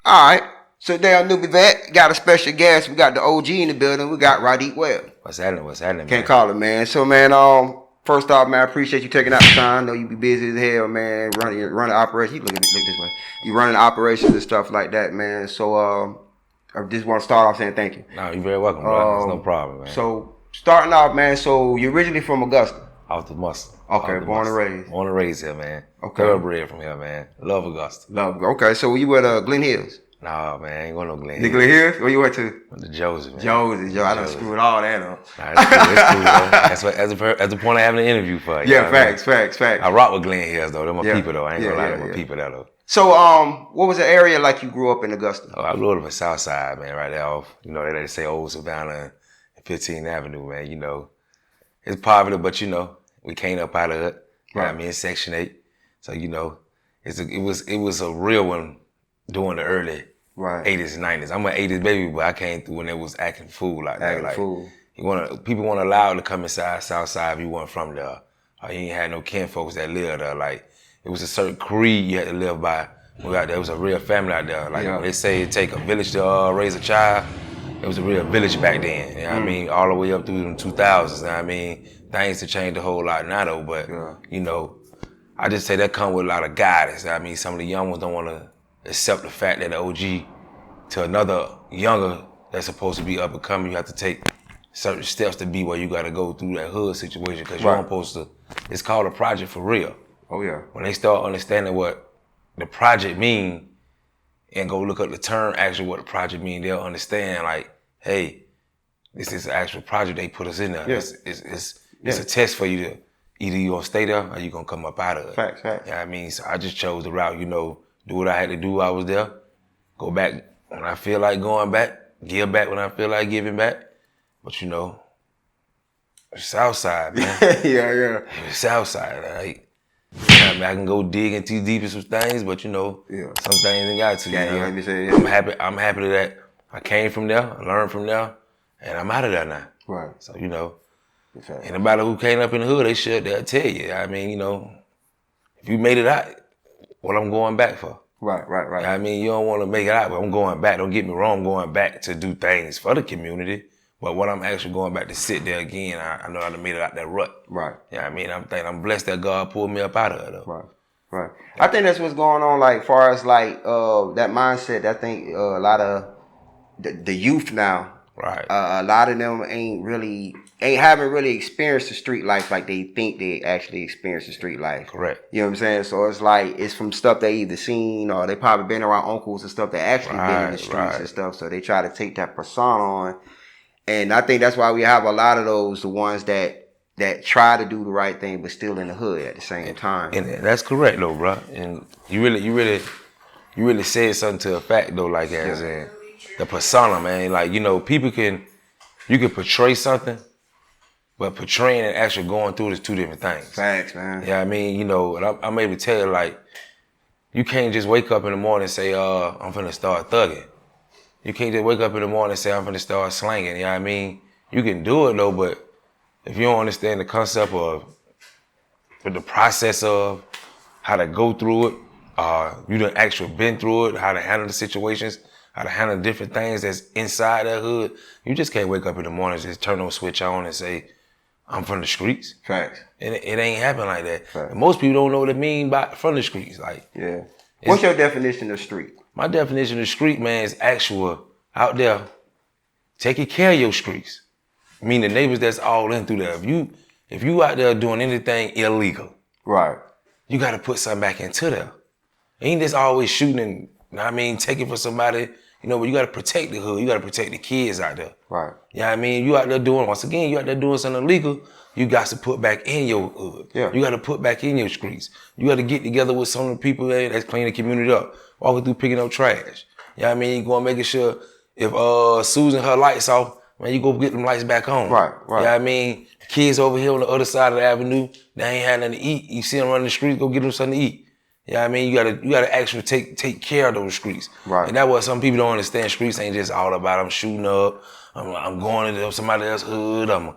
All right. So today on NewbieVeT, got a special guest. We got the OG in the building. We got Radeek Webb. What's happening, man? Can't call it, man. So, man, first off, man, I appreciate you taking out the time. I know you be busy as hell, man, running operations. You look this way. You running operations and stuff like that, man. So, I just want to start off saying thank you. No, you're very welcome, bro. It's no problem, man. So, starting off, man, so you're originally from Augusta. Out the muscle. Okay, born and raised. Born and raised here, man. Okay. Thoroughbred from here, man. Love Augusta. Okay, so you at Glen Hills? Nah, man, I ain't going to no Glen The Hills. Glen Hills? Where you went to? The Josie, man. Josie. I done screwed all that up. Nah, it's cool, man. That's the point of having an interview for you. Yeah, facts. I rock with Glen Hills, though. They're my people, though. I ain't gonna lie to my people, though. So, what was the area like you grew up in Augusta? Oh, I grew up in the South Side, man, right there off, they say Old Savannah and 15th Avenue, man, It's popular, but, we came up out of it. Right. I mean, Section 8. So, it was a real one during the early 80s and 90s. I'm an 80s baby, but I came through when it was acting fool like that. People weren't allowed to come inside South Side if you weren't from there. Or you ain't had no kin folks that lived there. Like, it was a certain creed you had to live by. We got there was a real family out there. Like, they say it take a village to raise a child. It was a real village back then. You know what I mean? All the way up through the 2000s. You know what I mean? Things have changed a whole lot now, though. But, I just say that come with a lot of guidance. I mean, some of the young ones don't want to accept the fact that the OG to another younger that's supposed to be up and coming, you have to take certain steps to be where you got to go through that hood situation because you're supposed to. It's called a project for real. Oh, yeah. When they start understanding what the project mean and go look up the term, actually what the project mean, they'll understand, like, hey, this is an actual project they put us in there. Yeah. It's a test for you to, either you gonna stay there or you gonna come up out of it. Facts. You know what I mean? So I just chose the route, do what I had to do while I was there, go back when I feel like going back, give back when I feel like giving back. But South Side, man. Yeah. South Side, like, I can go dig into deep in some things, but some things ain't got to. I'm happy that I came from there, I learned from there, and I'm out of there now. Right. So, anybody who came up in the hood, they'll tell you. I mean, if you made it out, what I'm going back for. Right. I mean, you don't want to make it out, but I'm going back. Don't get me wrong, I'm going back to do things for the community. But what I'm actually going back to sit there again, I know I done made it out that rut. Right. I mean, I'm blessed that God pulled me up out of it, though. Right. I think that's what's going on, like, far as, like, that mindset. I think a lot of the youth now, a lot of them haven't really experienced the street life like they think they actually experienced the street life. Correct. You know what I'm saying? So it's like, it's from stuff they either seen or they probably been around uncles and stuff that actually been in the streets and stuff. So they try to take that persona on. And I think that's why we have a lot of those, the ones that try to do the right thing but still in the hood at the same time. And that's correct though, bro. And you really said something to a fact though, like as in the persona, man. Like, you can portray something, but portraying and actually going through it is two different things. Facts, man. Yeah, I mean, and I'm able to tell you, like, you can't just wake up in the morning and say, I'm finna start thugging. You can't just wake up in the morning and say, I'm finna start slanging. You know what I mean? You can do it though, but if you don't understand the concept of the process of how to go through it, you done actually been through it, how to handle the situations, how to handle different things that's inside that hood, you just can't wake up in the morning and just turn on switch on and say, I'm from the streets. Facts. And it ain't happen like that. And most people don't know what it mean by from the streets. Like, what's your definition of street? My definition of street, man, is actual out there taking care of your streets. I mean, the neighbors that's all in through there. If you out there doing anything illegal, you got to put something back into there. Ain't just always shooting and, taking for somebody. But you got to protect the hood. You got to protect the kids out there. Right. You know what I mean? You out there doing something illegal, you got to put back in your hood. Yeah. You got to put back in your streets. You got to get together with some of the people that's cleaning the community up, walking through picking up trash. You know what I mean? You going making sure if Susan her lights off, man, you go get them lights back on. Right. You know what I mean? Kids over here on the other side of the avenue, they ain't had nothing to eat. You see them running the streets, go get them something to eat. You know what I mean? You gotta actually take care of those streets. Right. And that's what some people don't understand. Streets ain't just all about I'm shooting up, I'm going into somebody else's hood, I'm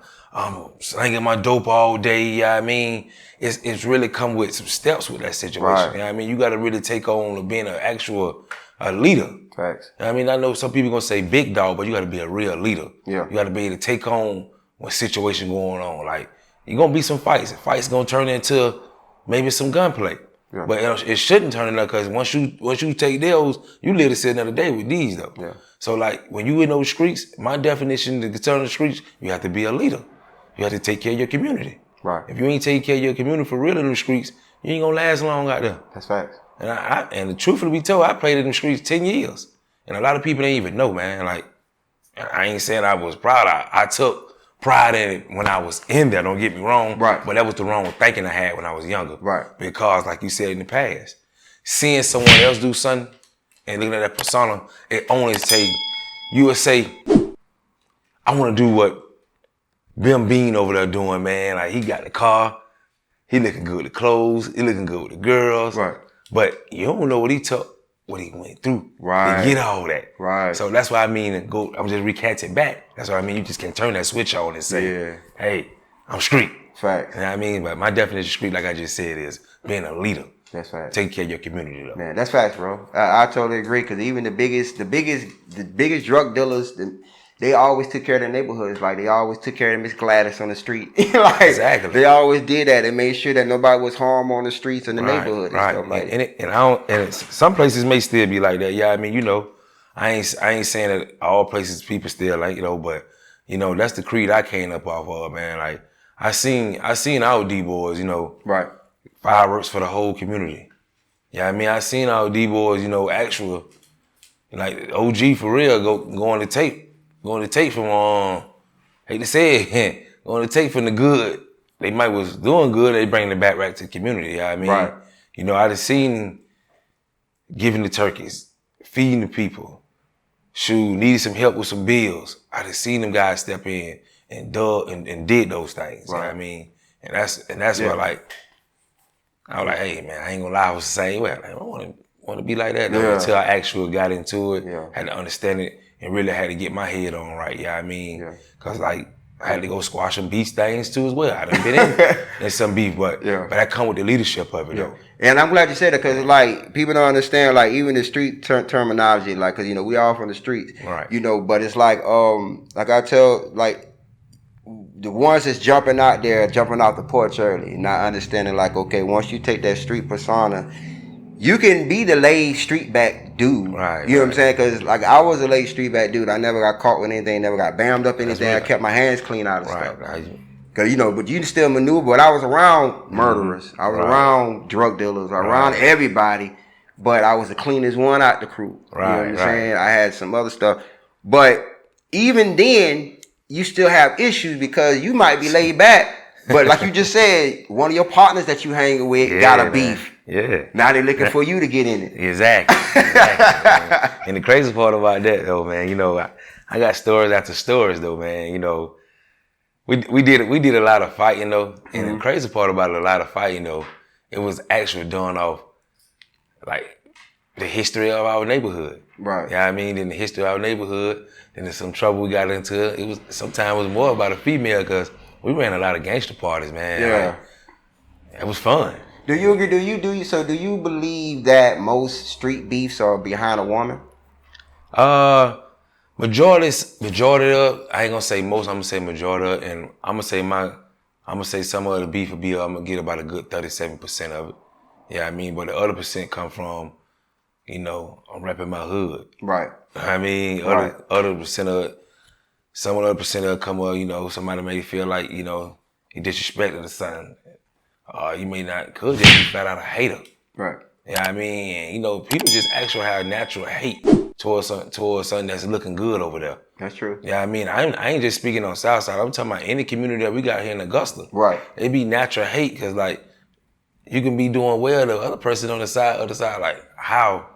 slinging my dope all day. You know what I mean? It's really come with some steps with that situation. Right. You know what I mean? You gotta really take on being an actual a leader. Facts. I mean, I know some people gonna say big dog, but you got to be a real leader. Yeah. You got to be able to take on what situation going on. Like, you're gonna be some fights. Fights gonna turn into maybe some gunplay. Yeah. But it shouldn't turn into, because once you take those, you live to see another day with these though. Yeah. So like when you in those streets, my definition to turn the streets, you have to be a leader. You have to take care of your community. Right. If you ain't taking care of your community for real in the streets, you ain't gonna last long out there. That's facts. And the truth to be told, I played in the streets 10 years. And a lot of people ain't even know, man. Like, I ain't saying I was proud. I took pride in it when I was in there, don't get me wrong. Right. But that was the wrong thinking I had when I was younger. Right. Because, like you said in the past, seeing someone else do something and looking at that persona, it only take, you would say, I want to do what Bim Bean over there doing, man. Like, he got the car, he looking good with the clothes, he looking good with the girls. Right. But you don't know what he took, what he went through to get all that. Right. So that's why I mean, I'm just recant it back. That's what I mean. You just can't turn that switch on and say, hey, I'm street. Facts. You know what I mean? But my definition of street, like I just said, is being a leader. That's right. Taking care of your community, though. Man, that's facts, bro. I totally agree. Because even the biggest drug dealers, they always took care of their neighborhoods. Like, they always took care of Miss Gladys on the street. Like, exactly. They always did that. They made sure that nobody was harmed on the streets in the neighborhood and stuff like that. And some places may still be like that. Yeah, I mean, you know, I ain't saying that all places people still like, you know, but you know, that's the creed I came up off of, man. Like, I seen our D-boys, you know, right, fireworks for the whole community. Yeah, I mean, I seen our D-boys, you know, actual, like OG for real, go on the tape. Going to take from, hate to say it, going to take from the good. They might was doing good, they bring it back right to the community. You know what I mean? Right. You know, I done seen giving the turkeys, feeding the people, needed some help with some bills. I done seen them guys step in and did those things. Right. You know what I mean? And that's what, like, I was like, hey man, I ain't gonna lie, I was the same way. I want to be like that though, until I actually got into it, had to understand it. And really had to get my head on right, you know what I mean? Cause like, I had to go squash some beef things too as well. I done been in some beef, but I come with the leadership of it though. And I'm glad you said that, cause like, people don't understand, like, even the street terminology, like, cause you know, we all from the streets, right? You know, but it's like I tell, like, the ones that's jumping out the porch early, not understanding, like, okay, once you take that street persona, you can be the laid street back dude. Right. You know what I'm saying? Because, like, I was a laid street back dude. I never got caught with anything, never got bammed up anything. I kept my hands clean out of stuff. Because, you know, but you can still maneuver. But I was around murderers. I was around drug dealers. Around everybody. But I was the cleanest one out the crew. You know what I'm saying? I had some other stuff. But even then, you still have issues because you might be laid back. But like you just said, one of your partners that you hanging with got a beef. Yeah. Now they're looking for you to get in it. Exactly. And the crazy part about that though, man, you know, I got stories after stories though, man. You know, we did a lot of fighting though. And the crazy part about a lot of fighting though, it was actually done off like the history of our neighborhood. Right. You know what I mean? In the history of our neighborhood, then there's some trouble we got into. Sometimes it was more about a female because we ran a lot of gangster parties, man. Yeah. Like, it was fun. Do you believe that most street beefs are behind a woman? Majority of, I ain't gonna say most, I'm gonna say majority of, and I'm gonna say some of the beef will be, I'm gonna get about a good 37% of it. Yeah, I mean, but the other percent come from, you know, I'm repping my hood. Right. I mean, other percent of it, some of the other percent of it come up, you know, somebody may feel like, you know, he disrespected the son. You may not, could just be flat out a hater. Right. You know what I mean? And, you know, people just actually have natural hate towards something that's looking good over there. That's true. Yeah, I mean, I ain't just speaking on Southside. I'm talking about any community that we got here in Augusta. Right. It be natural hate because, like, you can be doing well, the other person on the other side, like, how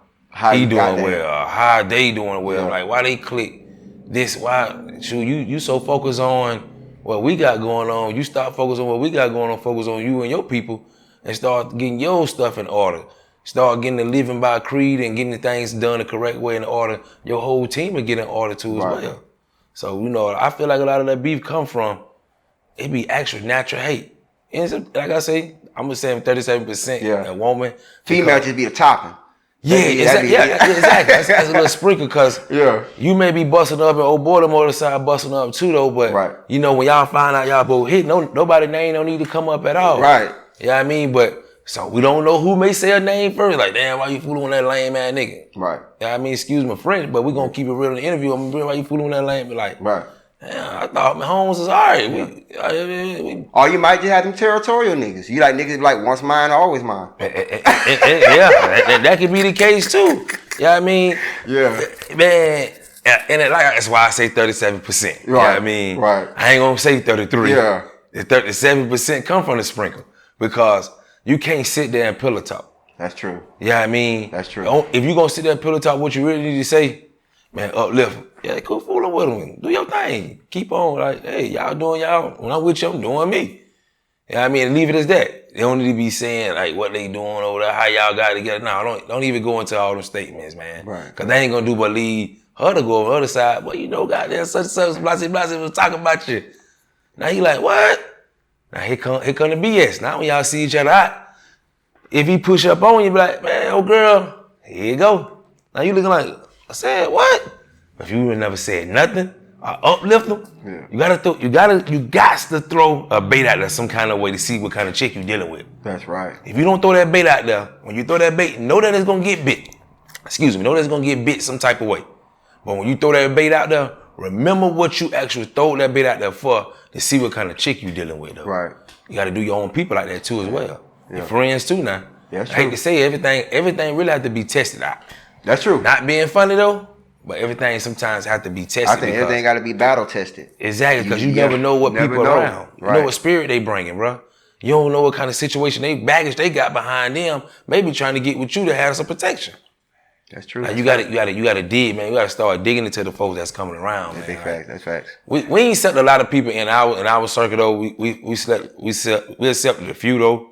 he doing well, how they doing well, like, why they click this, why, shoot, you so focused on what we got going on, you stop focusing on what we got going on, focus on you and your people, and start getting your stuff in order. Start getting the living by creed and getting the things done the correct way in order. Your whole team will get in order too as well. So, you know, I feel like a lot of that beef come from, it be actual natural hate. And like I say, I'm gonna say 37% a woman. Female just be the topping. Yeah, exactly. That's a little sprinkle because you may be busting up and old boy the motorcycle busting up too though, but you know when y'all find out y'all both hit, nobody name don't need to come up at all. Right. You know what I mean? But so we don't know who may say a name first. Like, damn, why you fooling with that lame ass nigga? Right. You know what I mean? Excuse my French, but we gonna keep it real in the interview. I'm gonna be why you fooling with that lame? But like, right. Damn, I thought my homes was alright. Or you might just have them territorial niggas. You like niggas like once mine, always mine. Yeah, that could be the case too. You know what I mean? Yeah. Man, and that's why I say 37%. Right. You know what I mean? Right. I ain't gonna say 33. Yeah. The 37% come from the sprinkle because you can't sit there and pillow talk. That's true. You know what I mean? That's true. If you gonna sit there and pillow talk, what you really need to say, man, uplift them. Yeah, cool fooling with them. Do your thing. Keep on. Like, hey, y'all doing y'all. When I'm with you, I'm doing me. You know what I mean? And leave it as that. They don't need to be saying like what they doing over there, how y'all got together. No, don't even go into all them statements, man. Right. Cause they ain't gonna do but lead her to go on the other side. Well, you know, goddamn such and such, blasey was talking about you. Now he like, what? Now here come the BS. Now when y'all see each other out, if he push up on you, be like, man, old girl, here you go. Now you looking like, I said, what? If you would never said nothing, or uplift them, you got to throw a bait out there some kind of way to see what kind of chick you dealing with. That's right. If you don't throw that bait out there, when you throw that bait, know that it's gonna get bit. Know that it's gonna get bit some type of way. But when you throw that bait out there, remember what you actually throw that bait out there for to see what kind of chick you dealing with though. Right. You got to do your own people like that too as well. Yeah. Your friends too now. Yeah, I hate to say everything really have to be tested out. That's true. Not being funny though. But everything sometimes have to be tested. I think everything got to be battle tested. Exactly, because you never know what people around. Right. You know what spirit they bringing, bro. You don't know what kind of situation baggage they got behind them. Maybe trying to get with you to have some protection. That's true. Like you got to dig, man. You got to start digging into the folks that's coming around. That's big facts. That's facts. We ain't accepted a lot of people in our circle though. We accepted a few though,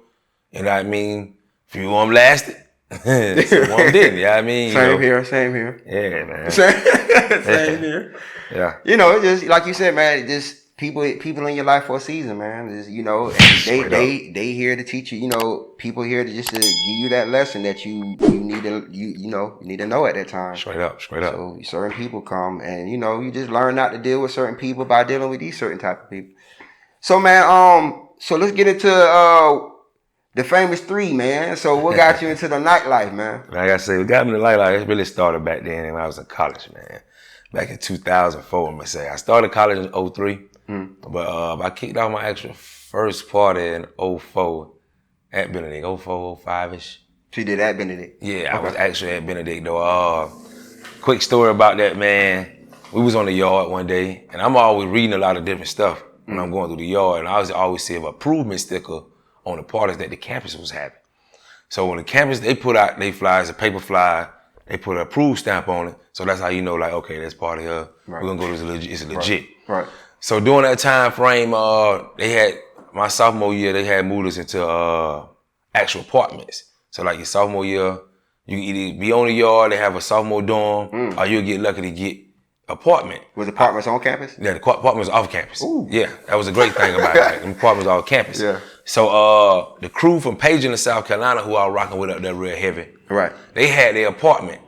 and I mean, a few of them lasted. Some of them didn't. Yeah, I mean, same here. Yeah, man. Same here. Yeah. You know, just like you said, man. Just people in your life for a season, man. Just, you know, they here to teach you. You know, people here to just to give you that lesson that you need to know at that time. Straight up. So certain people come, and you know, you just learn not to deal with certain people by dealing with these certain type of people. So, man, so let's get into the famous three, man. So what got you into the nightlife, man? Like I said, what got me to nightlife, it really started back then when I was in college, man. Back in 2004, I'm going to say. I started college in 2003, but I kicked off my actual first party in 2004 at Benedict, 2004, 2005-ish. So you did at Benedict? Yeah, okay. I was actually at Benedict, though. Quick story about that, man. We was on the yard one day, and I'm always reading a lot of different stuff when I'm going through the yard, and I always see an improvement sticker on the parties that the campus was having. So when the campus, they put out their flyers, a paper flyer, they put an approved stamp on it. So that's how you know, like, okay, that's part of here. Right. We're gonna go to it's legit. Right. So during that time frame, they had, my sophomore year, they had moved us into actual apartments. So like your sophomore year, you can either be on the yard, they have a sophomore dorm, or you'll get lucky to get apartment. Was apartments on campus? Yeah, the apartments off campus. Ooh. Yeah, that was a great thing about it. The apartments off campus. Yeah. So the crew from Paging in South Carolina, who I was rocking with up there real heavy, right? They had their apartment.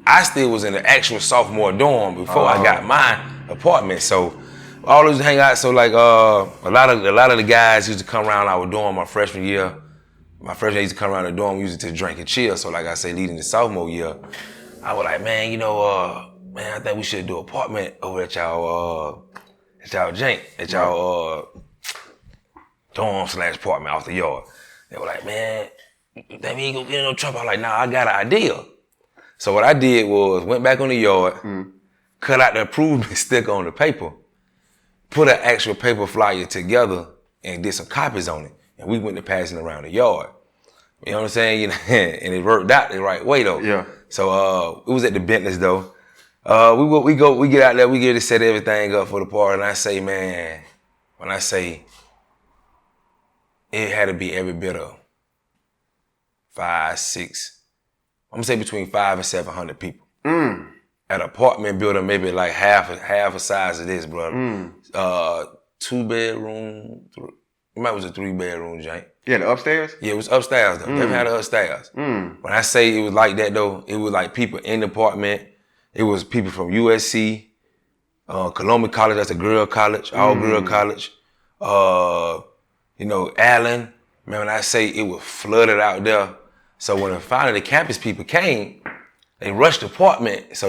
I still was in the actual sophomore dorm before I got my apartment. So all those hang out. So like a lot of the guys used to come around our dorm my freshman year. My freshman year used to come around the dorm, used to drink and chill. So like I say, leading the sophomore year, I was like, man, you know, man, I think we should do an apartment over at y'all jank, at y'all dorm / apartment off the yard. They were like, man, you think we ain't gonna get in no trouble? I was like, nah, I got an idea. So what I did was went back on the yard, cut out the improvement sticker on the paper, put an actual paper flyer together and did some copies on it. And we went to passing around the yard. You know what I'm saying? You know, and it worked out the right way though. Yeah. So it was at the Bentleys though. We get out there, we get to set everything up for the party, and I say, man, when I say it had to be every bit of 5, 6, I'm gonna say between 500 and 700 people. At an apartment building, maybe like half a size of this, brother. 2 bedroom, It was a 3-bedroom joint. Yeah, the upstairs? Yeah, it was upstairs though. Never had it upstairs. When I say it was like that though, it was like people in the apartment. It was people from USC, Columbia College, that's a girl college, all girl college. Allen. Man, when I say it was flooded out there. So when finally the campus people came, they rushed the apartment. So,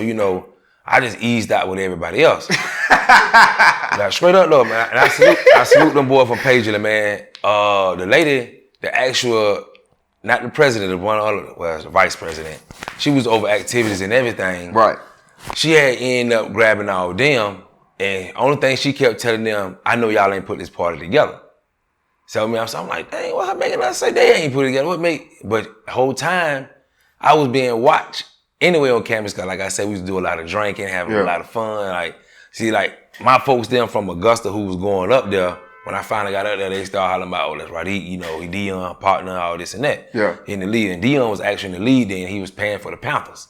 I just eased out with everybody else. Now, straight up though, man, and I salute them boys from Pageland, man. The lady, the actual, not the president, the one other, well, the vice president. She was over activities and everything. Right. She had ended up grabbing all them, and only thing she kept telling them, I know y'all ain't put this party together. So I'm like, dang, what making us say they ain't put it together? But the whole time, I was being watched anyway on campus, because like I said, we used to do a lot of drinking, having a lot of fun. My folks them from Augusta who was going up there, when I finally got up there, they started hollering about, oh, that's Radeek, he Dion, partner, all this and that. Yeah. In the lead. And Dion was actually in the lead then, he was paying for the Panthers.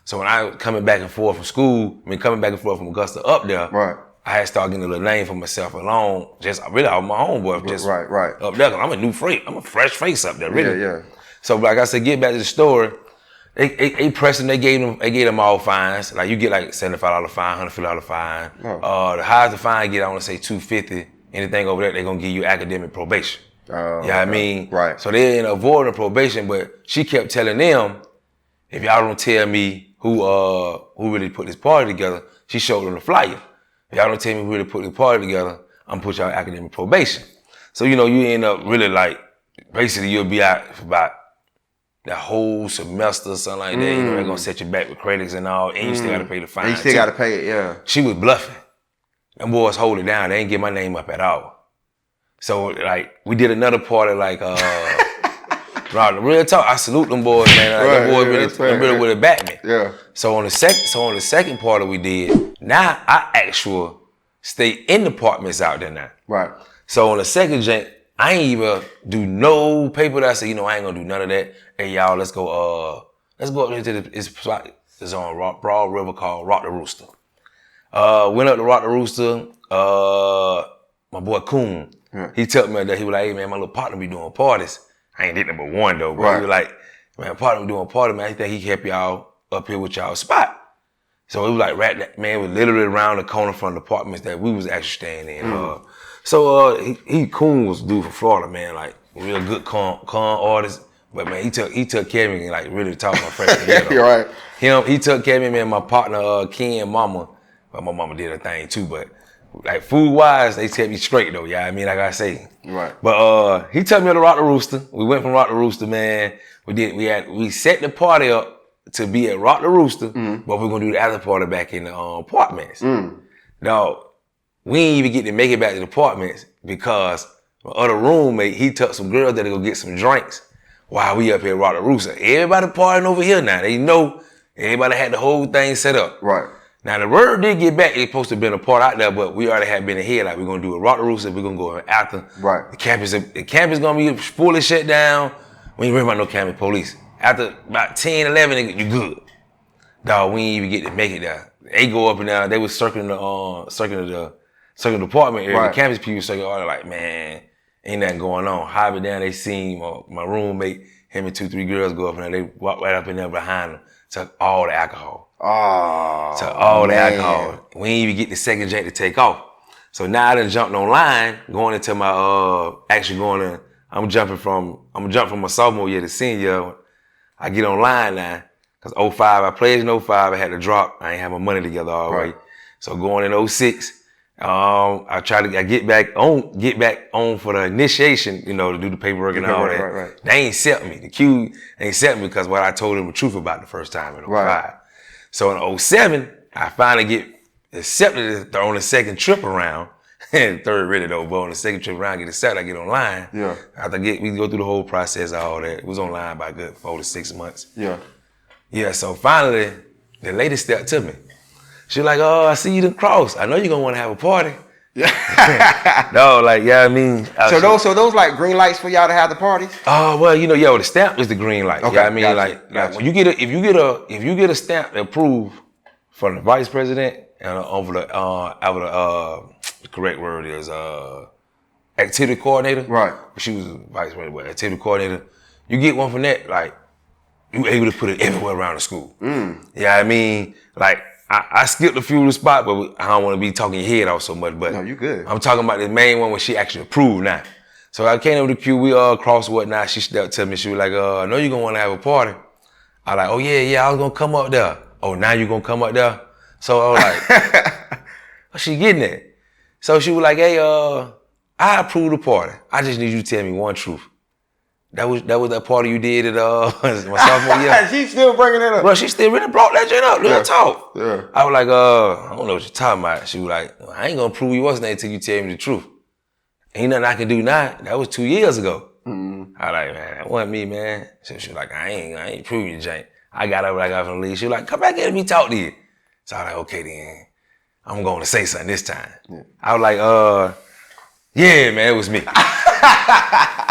So when I was coming back and forth from school, coming back and forth from Augusta up there, I had started getting a little name for myself alone, just really out of my homeboy, just up there, cause I'm a new face, I'm a fresh face up there, really. Yeah. So like I said, get back to the story, they pressed them, they gave them all fines. Like you get like $75 fine, $150 fine. The highest the fine get, I want to say $250. Anything over there, they're gonna give you academic probation. You know what I mean? Right. So they ain't avoiding probation, but she kept telling them, if y'all don't tell me who really put this party together, she showed them the flyer. If y'all don't tell me who really put the party together, I'm gonna put y'all academic probation. So you end up really like, basically you'll be out for about the whole semester or something like that. They're gonna set you back with credits and all, and you still gotta pay the fine. And you still gotta pay it, yeah. She was bluffing. Them boys hold it down. They ain't get my name up at all. So like we did another party like the real talk. I salute them boys, man. Them boys really would have backed me. Yeah. So on the second party we did, now I actually stay in the apartments out there now. Right. So on the second jank, I ain't even do no paper that I said, I ain't gonna do none of that. Hey y'all, let's go up there to this spot. It's on Broad River called Rock the Rooster. Went up to Rock the Rooster. My boy Coon, he told me that he was like, hey man, my little partner be doing parties. I ain't did number one though, but he was like, man, partner be doing party, man. He think he can help y'all up here with y'all spot. So it was like man, it was literally around the corner from the apartments that we was actually staying in. He Coon was a dude from Florida, man, like real good con artist. But man, he took care of me and like really taught my freshman year. You're right. He took care of me, man. My partner Ken and Mama. But my mama did her thing too, but like food wise, they kept me straight though, yeah. I mean, like I say. Right. But he took me to Rock the Rooster. We went from Rock the Rooster, man. We set the party up to be at Rock the Rooster, but we're gonna do the after party back in the apartments. Dog, we ain't even get to make it back to the apartments because my other roommate, he took some girls that to go get some drinks while we up here at Rock the Rooster. Everybody partying over here now. They know everybody had the whole thing set up. Right. Now the word did get back. It's supposed to have been a part out there, but we already had been ahead. Like we're gonna do a Rock the Rooster. We're gonna go after. Right. The campus gonna be fully shut down. We ain't worry about no campus police. After about 10, 11, you good. Dog, we ain't even get to make it there. They go up and down. They was circling the apartment area. Right. The campus people circling all like, man, ain't nothing going on. Hiving down, they seen my roommate, him and 2-3 girls go up and they walk right up in there behind them, took all the alcohol. Oh, to all the alcohol. We ain't even get the second jank to take off. So now I done jumped online, going into my I'm jumping from my sophomore year to senior year. I get online now, cause 05, I pledged in 05, I had to drop. I ain't have my money together already. Right. So going in 06, I get back on for the initiation, to do the paperwork and all that. Right. They ain't accept me. The Q ain't accept me because what I told them the truth about the first time in 05. Right. So in 07, I finally get accepted on the second trip around. And third really though, but on the second trip around, get accepted, I get online. Yeah. After we go through the whole process of all that. It was online by a good 4 to 6 months. Yeah. Yeah, so finally, the lady stepped to me. She like, oh, I see you done cross. I know you're gonna want to have a party. Yeah. No, like, yeah, I mean. So those like green lights for y'all to have the parties? Oh, well, the stamp is the green light. Okay. Yeah, I mean, gotcha. When if you get a stamp approved from the vice president and over the correct word is activity coordinator. Right. She was vice principal, activity coordinator. You get one from that, like, you able to put it everywhere around the school. Yeah, I mean, like, I skipped a few of the spots, but I don't want to be talking your head off so much. But no, you good. I'm talking about the main one where she actually approved now. So I came over to Q, we crossed whatnot. She stepped to me, she was like, I know you're gonna want to have a party. I like, oh yeah, I was gonna come up there. Oh, now you gonna come up there? So I was like, what's she getting at? So she was like, hey, I approve the party. I just need you to tell me one truth. That was that party you did at my sophomore year. She's still bringing it up. Bro, she still really brought that shit up. Real talk. Yeah. I was like, I don't know what you're talking about. She was like, I ain't gonna prove you what's name until you tell me the truth. Ain't nothing I can do now. That was 2 years ago. I was like, man, that wasn't me, man. So she was like, I ain't proving you, Jane. I got up when I got from the league. She was like, come back here and me talk to you. So I was like, okay then. I'm going to say something this time. Yeah. I was like, yeah, man, it was me.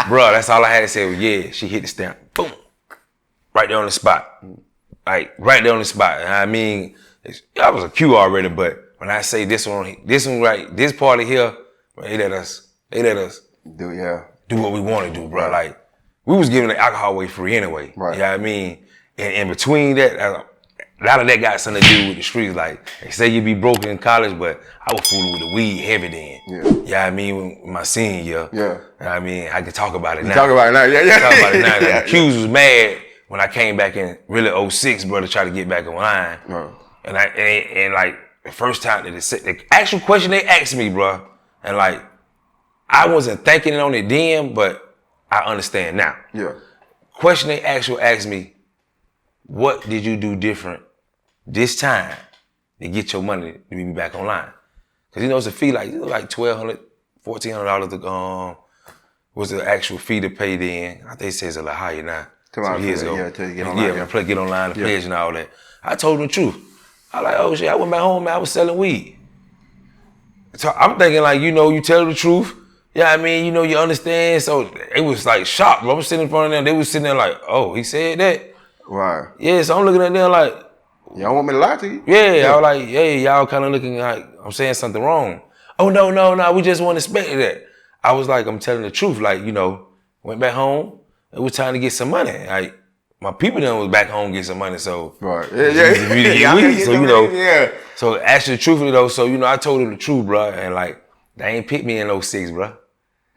Bro, that's all I had to say was, yeah, she hit the stamp. Boom. Right there on the spot. Like, right there on the spot. I mean, I was a Q already, but when I say this one right, this party here, they let us do what we want to do, bro. Like, we was giving the alcohol away free anyway. Right. You know what I mean? And in between that, a lot of that got something to do with the streets. Like, they say you be broke in college, but I was fooling with the weed heavy then. Yeah. You know what I mean? My senior year. Yeah. You know what I mean? I can talk about it now. Talk about it now. Yeah. Talk about it now. Like, the Q's was mad when I came back in really 06, bro, to try to get back online. And like, the first time that the actual question they asked me, bro, and like, I wasn't thinking on it then, but I understand now. Yeah. Question they actually asked me, what did you do different this time to get your money to be back online? Because it's a fee like $1,200, $1,400 was the actual fee to pay then. I think it says a little higher now. Some years ago. Yeah, to get online. Yeah, get online, the pledge and all that. I told them the truth. I like, oh shit, I went back home, man, I was selling weed. So I'm thinking like, you tell the truth. Yeah, I mean, you understand. So it was like shocked. I was sitting in front of them. They was sitting there like, oh, he said that? Right. Yeah, so I'm looking at them like, y'all want me to lie to you? Yeah. I was like, hey, y'all kind of looking like I'm saying something wrong. Oh, no, we just weren't expecting that. I was like, I'm telling the truth. Like, went back home. It was time to get some money. Like, my people then was back home getting some money, so. Right. So actually, truthfully though, so, I told them the truth, bro. And like, they ain't picked me in 06, bro.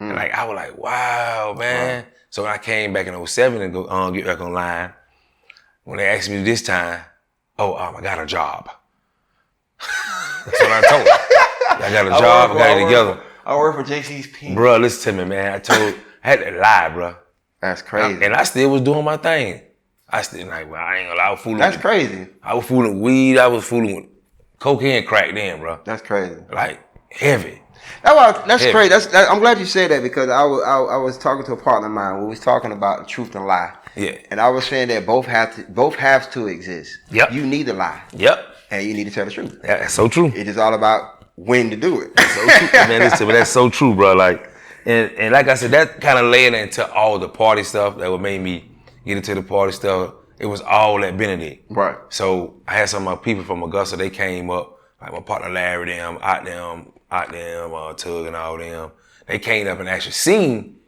And like, I was like, wow, man. Wow. So when I came back in 07 and go get back online, when they asked me this time, I got a job. That's what I told them. I got a job, I got it together. I work for JC's P. Bro, listen to me, man. I had to lie, bro. That's crazy. And I still was doing my thing. I still I ain't gonna lie, I was fooling. That's crazy. I was fooling with weed, I was fooling with cocaine and crack then, bro. That's crazy. Like, heavy. That's crazy. I'm glad you said that because I was talking to a partner of mine. We was talking about the truth and lie. Yeah. And I was saying that both have to exist. Yep. You need to lie. Yep. And you need to tell the truth. Yeah, that's so true. It is all about when to do it. That's so true. Man, listen, but that's so true, bro. Like, and like I said, that kind of led into all the party stuff that would make me get into the party stuff. It was all at Benedict. Right. So I had some of my people from Augusta. They came up, like my partner Larry, out them, Tug and all them. They came up and actually seen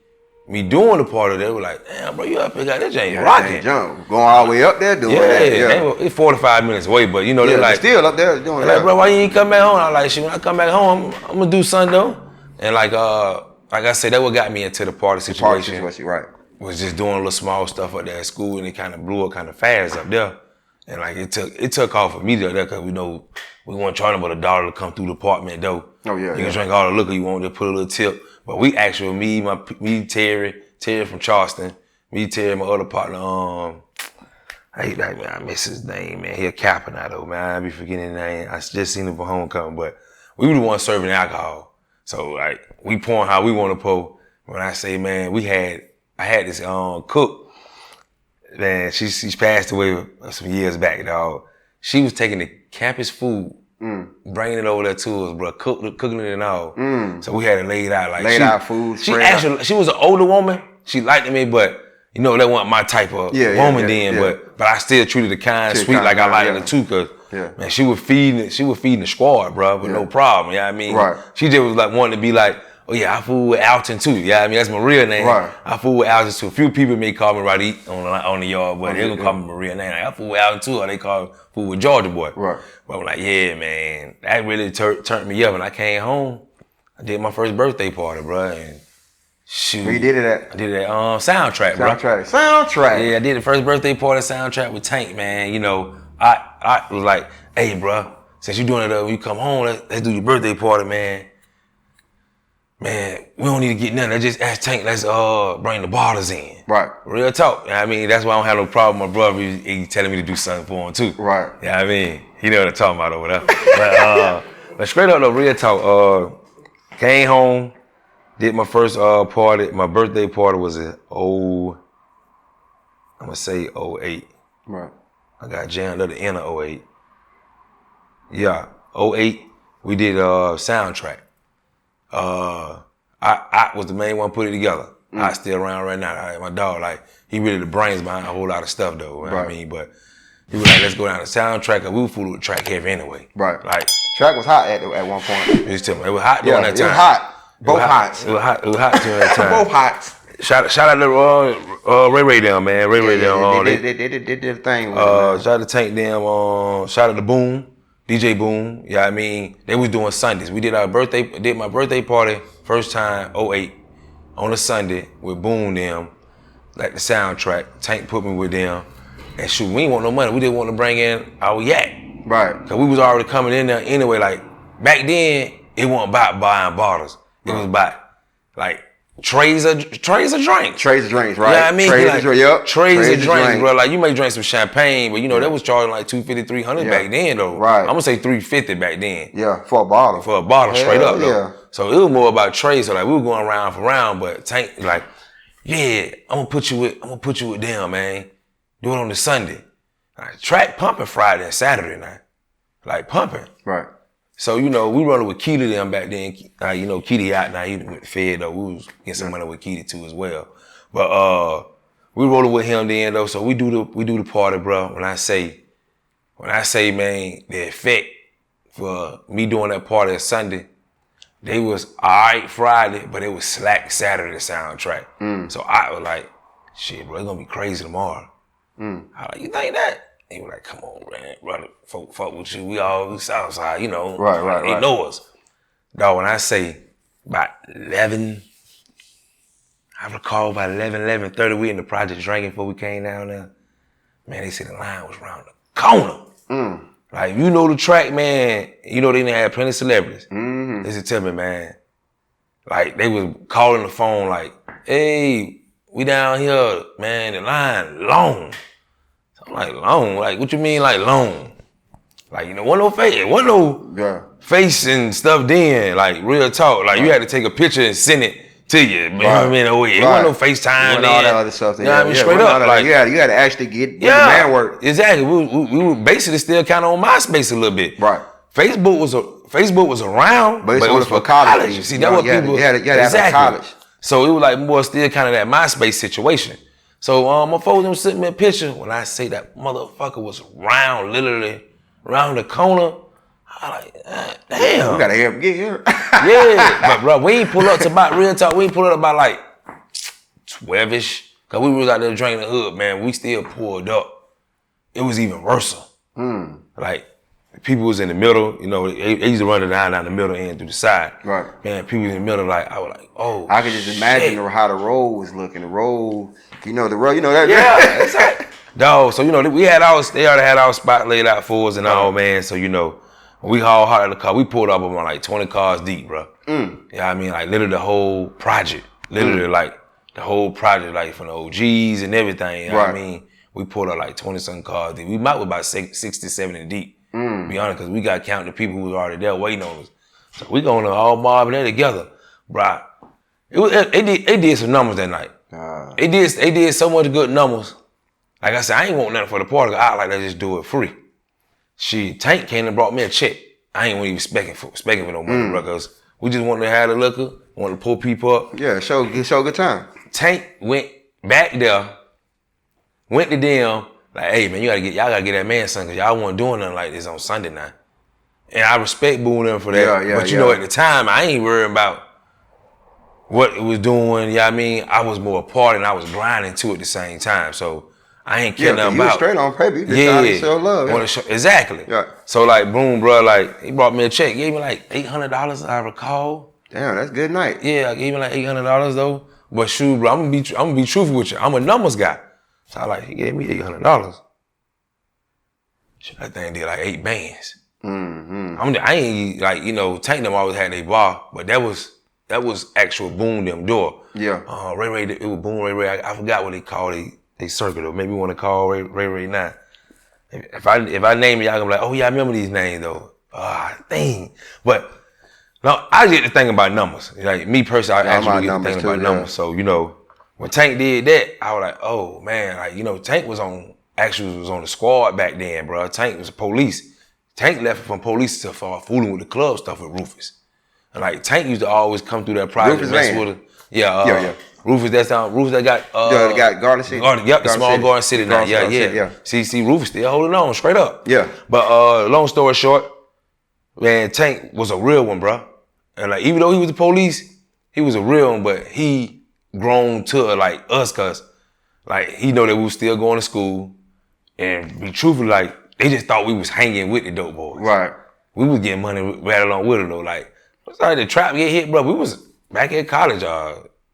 me doing the party. They were like, damn, bro, you up here got that James rocking. Going all the way up there doing that. Yeah, it's 45 minutes away, but they're like, still up there doing that. Like, bro, why you ain't come back home? I like, shit, when I come back home, I'm gonna do something though. And like I said, that what got me into the party situation. Right. Was just doing a little small stuff up there at school, and it kind of blew up kind of fast up there. And like it took off immediately there because we weren't charging but $1 to come through the apartment though. Oh yeah. You can drink all the liquor you want, just put a little tip. But we actually, me, Terry from Charleston, Terry, my other partner, I miss his name, man. He a captain now though, man. I be forgetting his name. I just seen him for homecoming, but we were the ones serving alcohol. So like we pouring how we want to pour. When I say, man, I had this cook. Man, she's passed away some years back, dog. She was taking the campus food, bringing it over there to us, bro, cooking it and all. So we had it laid out like out food. She was an older woman. She liked me, but that wasn't my type of woman then. Yeah. But I still treated her kind, sweet, like I liked her too. Cause man, she was feeding the squad, bro, with no problem. You know what I mean? Right. She just was like wanting to be like, oh yeah, I fool with Alton too. Yeah, I mean that's my real name. Right. I fool with Alton too. A few people may call me Radeek on the yard, but they're gonna call me my real name. Like, I fool with Alton too, or they fool with Georgia boy. Right. But I'm like, yeah, man, that really turned me up. And I came home, I did my first birthday party, bro. And shoot, Where you did it at? I did it at Soundtrack, bro. Soundtrack. Yeah, I did the first birthday party Soundtrack with Tank, man. You know, I was like, hey, bro, since you doing it when you come home, let's do your birthday party, man. Man, we don't need to get nothing. I just ask Tank, let's bring the bottles in. Right. Real talk. I mean, that's why I don't have no problem. My brother, he telling me to do something for him too. Right. Yeah, I mean, he know what I'm talking about over there. But straight up though, real talk. Came home, did my first party. My birthday party was in I'm gonna say 08. Right. I got jammed at the end of 08. Yeah, 08. We did Soundtrack. I was the main one put it together. I still around right now. My dog, like, he really the brains behind a whole lot of stuff though. You know what I mean? But he was like, let's go down to Soundtrack, cause we were full with track heavy anyway. Right. Like, track was hot at one point. It was hot during that time. It was hot. Both hots. It was hot during that time. Both hots. Shout out to Ray down, man. Ray down. They did their thing. Shout out to Tank them. Shout out to Boom. DJ Boom, yeah, I mean, they was doing Sundays. We did my birthday party first time, 08, on a Sunday with Boom them, like the Soundtrack. Tank put me with them. And shoot, we ain't want no money. We didn't want to bring in our yak. Right. Cause we was already coming in there anyway. Like, back then, it wasn't about buying bottles. It was about, like, trays of drinks. Trays of drinks, right? You know what I mean? Trays of drinks, bro. Like, you may drink some champagne, but you know, they was charging like $250, $300 back then, though. Right. I'm gonna say $350 back then. Yeah, for a bottle. Straight up, though. Yeah. So it was more about trays. So like, we were going round for round, but Tank, like, yeah, I'm gonna put you with them, man. Do it on the Sunday. Like, track pumping Friday and Saturday night. Like, pumping. Right. So, you know, we running with Keita them back then. You know, Keita out now, he went fed though. We was getting some money with Keita too as well. But we rolling with him then though. So we do the party, bro. When I say, man, the effect for me doing that party Sunday, they was alright Friday, but it was slack Saturday Soundtrack. So I was like, shit, bro, it's gonna be crazy tomorrow. I like, you think that? He was like, come on, man, brother, fuck with you. We Southside, you know. Right. They know us. Dog, when I say about 11, I recall about 11:30, we in the project drinking before we came down there. Man, they said the line was around the corner. Like, you know the track, man, you know they didn't have plenty of celebrities. They said, tell me, man, like, they was calling the phone like, hey, we down here, man, the line long. I'm like, long? Like, what you mean, like, long? Like, you know, wasn't no face and stuff then. Like, real talk. Like, you had to take a picture and send it to you. You know what I mean? It wasn't no FaceTime then. All that other stuff. You know what I mean? Straight up. Like, you had to actually get the man work. Exactly. We were basically still kind of on MySpace a little bit. Right. Facebook was around, but it was for college. See, that's what people... You had to have college. So it was like more still kind of that MySpace situation. So my folks them sent me a picture. When I say that motherfucker was round, literally around the corner, I like, damn. We gotta get here. Yeah, but bro, we ain't pull up to about real talk. We ain't pull up about like 12ish, cause we was out there drinking the hood, man. We still pulled up. It was even worse. Like, people was in the middle, you know, they used to run it down the middle and through the side. Right. Man, people in the middle, like, I was like, oh, I could just imagine how the road was looking. The road, you know that. Yeah, exactly. Dog, so, you know, they already had our spot laid out for us and all, man. So, you know, we hauled hard at the car. We pulled up on like 20 cars deep, bro. Yeah, I mean, like, literally the whole project. Literally, like, the whole project, like, from the OGs and everything. You know what I mean? We pulled up like 20-something cars deep. We might be about 60, 70 deep. To be honest, because we got counting the people who was already there waiting on us. So we going to all mob there together, bro. They did some numbers that night. They did so much good numbers. Like I said, I ain't want nothing for the party. I like to just do it free. Tank came and brought me a check. I ain't even expecting for no money, bro, because we just wanted to have the liquor, wanted to pull people up. Yeah, show good time. Tank went back there, went to them. Like, hey man, y'all gotta get that man something, cause y'all wasn't doing nothing like this on Sunday night. And I respect booing them for that. But you know, at the time, I ain't worried about what it was doing. Yeah, I mean, I was more a part and I was grinding too at the same time. So I ain't care nothing about. You straight on paper. You just trying to show love. Exactly. Yeah. So like, boom, bro. Like he brought me a check, gave me like $800. I recall. Damn, that's a good night. Yeah, I gave me like $800 though. But shoot, bro, I'm gonna be truthful with you. I'm a numbers guy. So I like, he gave me $800. Shit, that thing did like 8 bands. Mm-hmm. I ain't like, you know, Tank them always had their bar, but that was actual Boom them door. Yeah. Ray, it was Boom Ray. I forgot what they called they circuit, or maybe want to call Ray now. If I name it, y'all gonna be like, oh yeah, I remember these names though. Dang. But no, I get to think about numbers. Like me personally, I actually get to think about numbers. So, you know, when Tank did that, I was like, oh man, like, you know, Tank was on the squad back then, bro. Tank was police. Tank left from police to start fooling with the club stuff with Rufus. And like Tank used to always come through that project and mess with it. Yeah. Rufus, Rufus that got got Garden City. The small Garden City now. Yeah. See, Rufus still holding on straight up. Yeah. But long story short, man, Tank was a real one, bro. And like, even though he was the police, he was a real one, but he grown to like us, cause like he know that we was still going to school, and be truthful, like they just thought we was hanging with the dope boys. Right. We was getting money right along with it though. Like, sorry, the trap get hit, bro. We was back at college,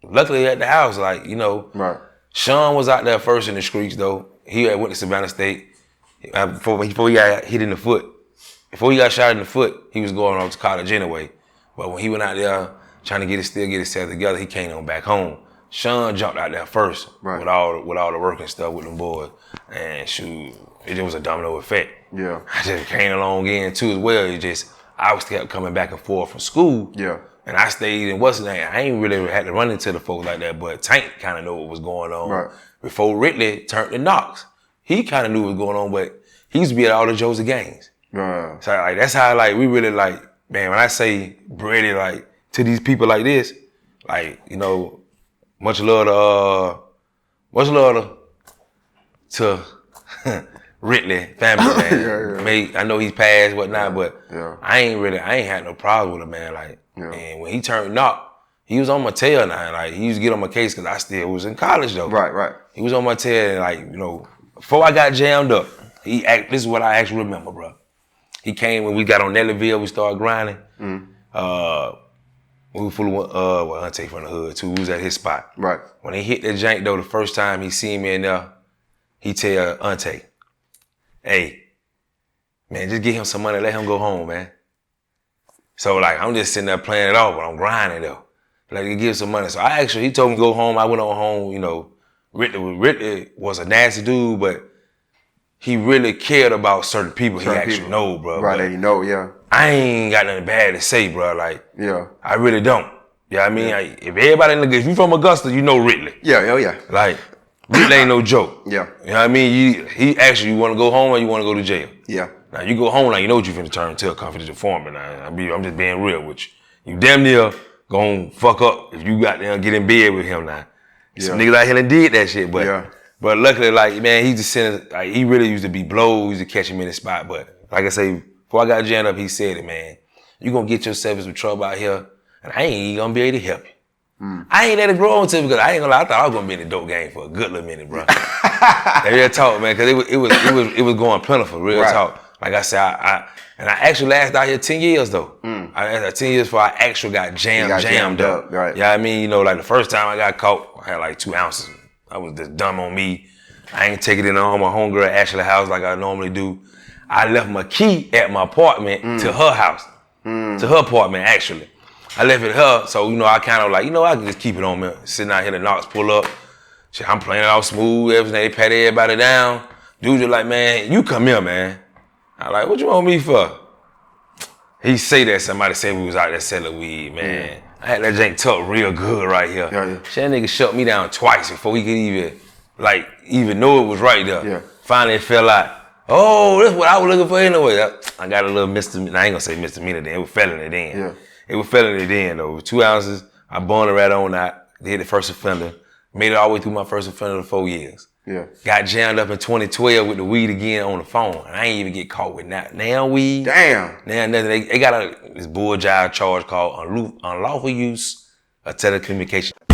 luckily at the house, like, you know. Right. Sean was out there first in the streets though. He had went to Savannah State before he got hit in the foot. Before he got shot in the foot, he was going off to college anyway. But when he went out there trying to get himself together, he came on back home. Sean jumped out there first with all the work and stuff with them boys. And shoot, it just was a domino effect. Yeah. I just came along again too as well. I was kept coming back and forth from school. Yeah. And I stayed in what's the name? I ain't really had to run into the folks like that, but Tank kind of knew what was going on. Right. Before Ridley turned to Knox. He kind of knew what was going on, but he used to be at all the Joe's games. Right. So like that's how like we really like, man, when I say Brady, like to these people like this, like, you know, much love to Ridley family, man. I know he's passed, whatnot, but I ain't had no problem with him, man. Like, and when he turned Knock, he was on my tail now. Like, he used to get on my case because I still was in college though. Right. He was on my tail, and like, you know, before I got jammed up, this is what I actually remember, bro. He came when we got on Nellyville, we started grinding. We were full of Auntie from the hood too. We was at his spot. Right. When he hit that jank though, the first time he seen me in there, he tell Auntie, hey, man, just get him some money, let him go home, man. So like, I'm just sitting there playing it off, but I'm grinding though. Like, he give some money. So he told me to go home. I went on home, you know. Ridley was a nasty dude, but he really cared about certain people he actually know, bro. Right, that you know, yeah. I ain't got nothing bad to say, bro. Like, I really don't. You know what I mean? Like, if everybody, if you from Augusta, you know Ridley. Yeah. Like, Ridley ain't no joke. Yeah. You know what I mean? He actually, you want to go home or you want to go to jail? Yeah. Now, you go home, now you know what you finna turn to a confidential informant. I'm just being real with you. You damn near gonna fuck up if you got there and get in bed with him now. Some niggas out here done did that shit, but luckily, like, man, he just sent, like, he really used to be blow, he used to catch him in the spot. But like I say, before I got jammed up, he said it, man, you gonna get yourself in some trouble out here, and I ain't even gonna be able to help you. I ain't let it grow on to because I ain't gonna lie, I thought I was gonna be in the dope game for a good little minute, bro. Real talk, man, because it was going plentiful, real talk. Like I said, I actually lasted out here 10 years though. I lasted 10 years before I actually got jammed up. Right. Yeah, I mean, you know, like the first time I got caught, I had like 2 ounces. I was just dumb on me. I ain't take it in on my homegirl at Ashley's house like I normally do. I left my key at my apartment to her house. To her apartment, actually. I left it her, so, you know, I kind of like, you know, I can just keep it on me. Sitting out here, the knocks pull up. Shit, I'm playing it all smooth, everything. They pat everybody down. Dude just like, man, you come here, man. I like, what you want me for? He say that somebody said we was out there selling weed, man. I had that jank tucked real good right here. That nigga shut me down twice before he could even know it was right there. Finally it fell out. Oh, that's what I was looking for anyway. I got a little misdemeanor. I ain't gonna say misdemeanor then. It was felony then. It was felony then though. 2 ounces. I burned it right on that. Did the first offender. Made it all the way through my first offender to 4 years. Got jammed up in 2012 with the weed again on the phone. And I ain't even get caught with that now weed. Damn. Now nothing. They got this bull jive charge called unlawful use a telecommunication